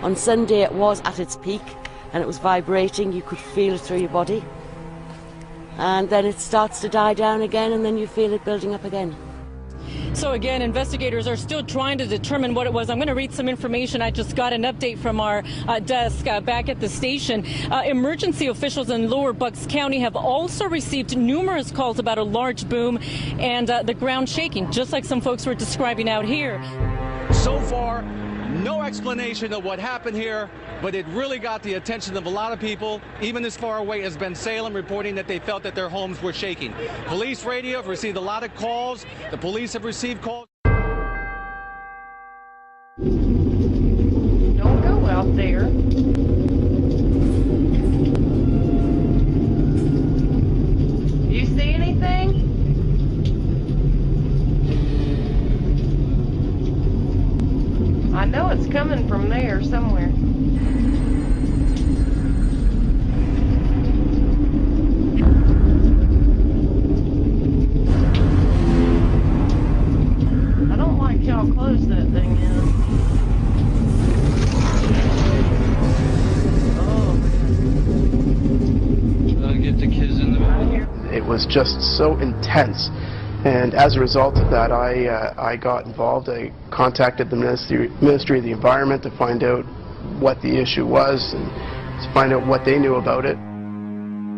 On Sunday it was at its peak and it was vibrating, you could feel it through your body. And then it starts to die down again and then you feel it building up again. So again, investigators are still trying to determine what it was. I'm going to read some information. I just got an update from our desk back at the station. Emergency officials in Lower Bucks County have also received numerous calls about a large boom and the ground shaking, just like some folks were describing out here. So far, no explanation of what happened here, but it really got the attention of a lot of people, even as far away as Ben Salem, reporting that they felt that their homes were shaking. Police radio have received a lot of calls. The police have received calls. Don't go out there. You see anything? I know it's coming from there somewhere. I don't like how close that thing is. Oh. Trying to get the kids in the back. It was just so intense. And as a result of that, I got involved. I contacted the Ministry of the Environment to find out what the issue was and to find out what they knew about it.